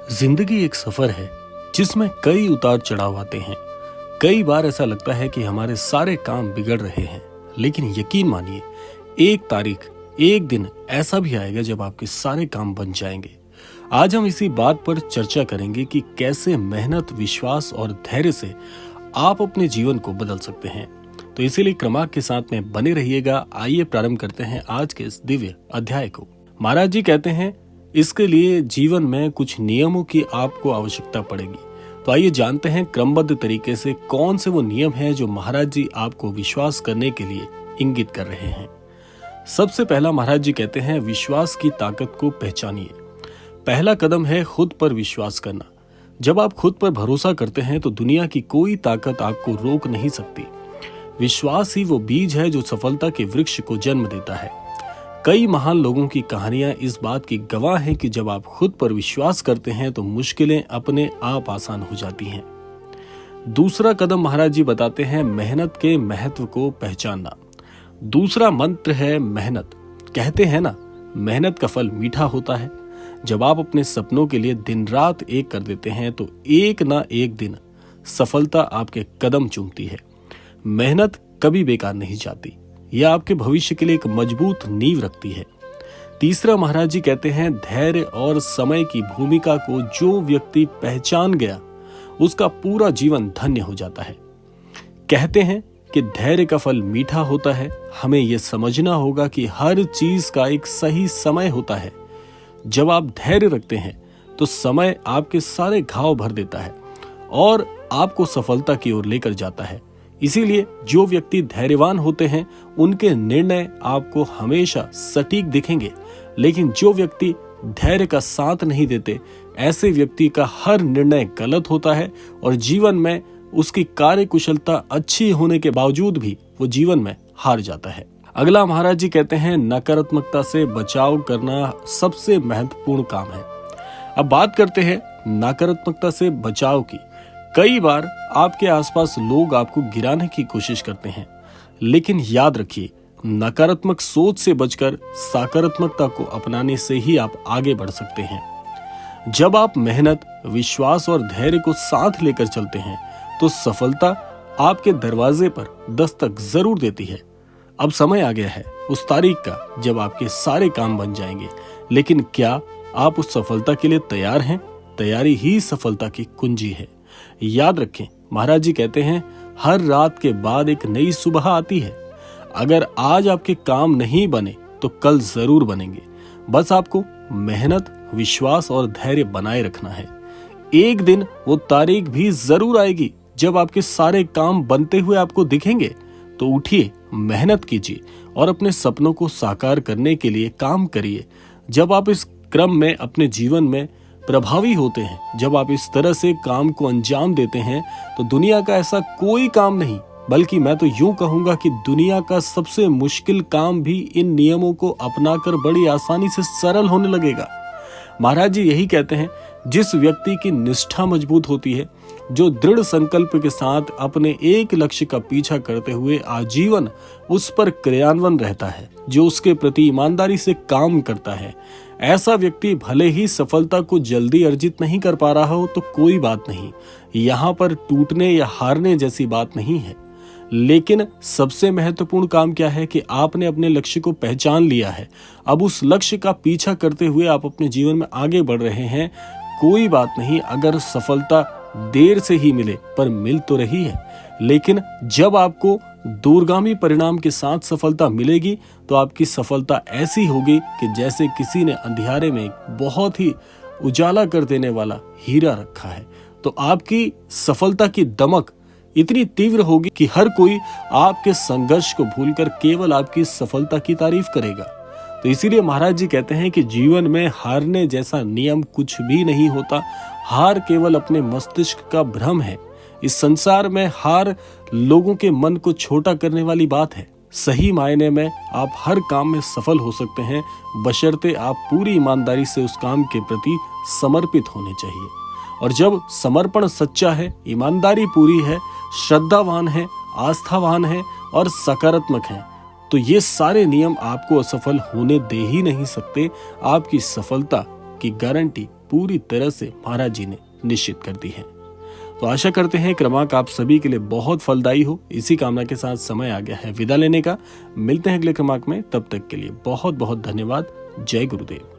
जिंदगी एक सफर है जिसमें कई उतार चढ़ाव आते हैं। कई बार ऐसा लगता है कि हमारे सारे काम बिगड़ रहे हैं, लेकिन यकीन मानिए, एक तारीख, एक दिन ऐसा भी आएगा जब आपके सारे काम बन जाएंगे। आज हम इसी बात पर चर्चा करेंगे कि कैसे मेहनत, विश्वास और धैर्य से आप अपने जीवन को बदल सकते हैं। तो इसीलिए क्रमांक के साथ में बने रहिएगा। आइए प्रारंभ करते हैं आज के इस दिव्य अध्याय को। महाराज जी कहते हैं, इसके लिए जीवन में कुछ नियमों की आपको आवश्यकता पड़ेगी। तो आइए जानते हैं क्रमबद्ध तरीके से कौन से वो नियम हैं जो महाराज जी आपको विश्वास करने के लिए इंगित कर रहे हैं। सबसे पहला महाराज जी कहते हैं, विश्वास की ताकत को पहचानिए। पहला कदम है खुद पर विश्वास करना। जब आप खुद पर भरोसा करते हैं तो दुनिया की कोई ताकत आपको रोक नहीं सकती। विश्वास ही वो बीज है जो सफलता के वृक्ष को जन्म देता है। कई महान लोगों की कहानियां इस बात की गवाह हैं कि जब आप खुद पर विश्वास करते हैं तो मुश्किलें अपने आप आसान हो जाती हैं। दूसरा कदम महाराज जी बताते हैं, मेहनत के महत्व को पहचानना। दूसरा मंत्र है मेहनत। कहते हैं ना, मेहनत का फल मीठा होता है। जब आप अपने सपनों के लिए दिन रात एक कर देते हैं तो एक ना एक दिन सफलता आपके कदम चूमती है। मेहनत कभी बेकार नहीं जाती। यह आपके भविष्य के लिए एक मजबूत नींव रखती है। तीसरा महाराज जी कहते हैं, धैर्य और समय की भूमिका को जो व्यक्ति पहचान गया उसका पूरा जीवन धन्य हो जाता है। कहते हैं कि धैर्य का फल मीठा होता है। हमें यह समझना होगा कि हर चीज का एक सही समय होता है। जब आप धैर्य रखते हैं तो समय आपके सारे घाव भर देता है और आपको सफलता की ओर लेकर जाता है। इसीलिए जो व्यक्ति धैर्यवान होते हैं उनके निर्णय आपको हमेशा सटीक दिखेंगे, लेकिन जो व्यक्ति धैर्य का साथ नहीं देते, ऐसे व्यक्ति का हर निर्णय गलत होता है और जीवन में उसकी कार्यकुशलता अच्छी होने के बावजूद भी वो जीवन में हार जाता है। अगला महाराज जी कहते हैं, नकारात्मकता से बचाव करना सबसे महत्वपूर्ण काम है। अब बात करते हैं नकारात्मकता से बचाव की। कई बार आपके आसपास लोग आपको गिराने की कोशिश करते हैं, लेकिन याद रखिए, नकारात्मक सोच से बचकर सकारात्मकता को अपनाने से ही आप आगे बढ़ सकते हैं। जब आप मेहनत, विश्वास और धैर्य को साथ लेकर चलते हैं तो सफलता आपके दरवाजे पर दस्तक जरूर देती है। अब समय आ गया है उस तारीख का जब आपके सारे काम बन जाएंगे, लेकिन क्या आप उस सफलता के लिए तैयार हैं? तैयारी ही सफलता की कुंजी है। याद रखें, महाराज जी कहते हैं, हर रात के बाद एक नई सुबह आती है। अगर आज आपके काम नहीं बने तो कल जरूर बनेंगे। बस आपको मेहनत, विश्वास और धैर्य बनाए रखना है। एक दिन वो तारीख भी जरूर आएगी जब आपके सारे काम बनते हुए आपको दिखेंगे। तो उठिए, मेहनत कीजिए और अपने सपनों को साकार करने के लिए काम करिए। जब आप इस क्रम में अपने जीवन में प्रभावी होते हैं, जब आप इस तरह से काम को अंजाम देते हैं, तो दुनिया का ऐसा कोई काम नहीं, बल्कि मैं तो यूं कहूंगा कि दुनिया का सबसे मुश्किल काम भी इन नियमों को अपनाकर बड़ी आसानी से सरल होने लगेगा। महाराज जी यही कहते हैं, जिस व्यक्ति की निष्ठा मजबूत होती है, जो दृढ़ संकल्प के साथ अपने एक लक्ष्य का पीछा करते हुए आजीवन उस पर क्रियान्वयन रहता है, जो उसके प्रति ईमानदारी से काम करता है, ऐसा व्यक्ति भले ही सफलता को जल्दी अर्जित नहीं कर पा रहा हो तो कोई बात नहीं। यहाँ पर टूटने या हारने जैसी बात नहीं है। लेकिन सबसे महत्वपूर्ण काम क्या है कि आपने अपने लक्ष्य को पहचान लिया है। अब उस लक्ष्य का पीछा करते हुए आप अपने जीवन में आगे बढ़ रहे हैं। कोई बात नहीं अगर सफलता देर से ही मिले, पर मिल तो रही है। लेकिन जब आपको दूरगामी परिणाम के साथ सफलता मिलेगी तो आपकी सफलता ऐसी होगी कि जैसे किसी ने अंधियारे में एक बहुत ही उजाला कर देने वाला हीरा रखा है। तो आपकी सफलता की दमक इतनी तीव्र होगी कि हर कोई आपके संघर्ष को भूलकर केवल आपकी सफलता की तारीफ करेगा। तो इसीलिए महाराज जी कहते हैं कि जीवन में हारने जैसा नियम कुछ भी नहीं होता। हार केवल अपने मस्तिष्क का भ्रम है। इस संसार में हार लोगों के मन को छोटा करने वाली बात है। सही मायने में आप हर काम में सफल हो सकते हैं, बशर्ते आप पूरी ईमानदारी से उस काम के प्रति समर्पित होने चाहिए। और जब समर्पण सच्चा है, ईमानदारी पूरी है, श्रद्धावान है, आस्थावान है और सकारात्मक है, तो ये सारे नियम आपको असफल होने दे ही नहीं सकते। आपकी सफलता की गारंटी पूरी तरह से महाराज जी ने निश्चित कर दी है। तो आशा करते हैं क्रमांक आप सभी के लिए बहुत फलदायी हो। इसी कामना के साथ समय आ गया है विदा लेने का। मिलते हैं अगले क्रमांक में, तब तक के लिए बहुत बहुत धन्यवाद। जय गुरुदेव।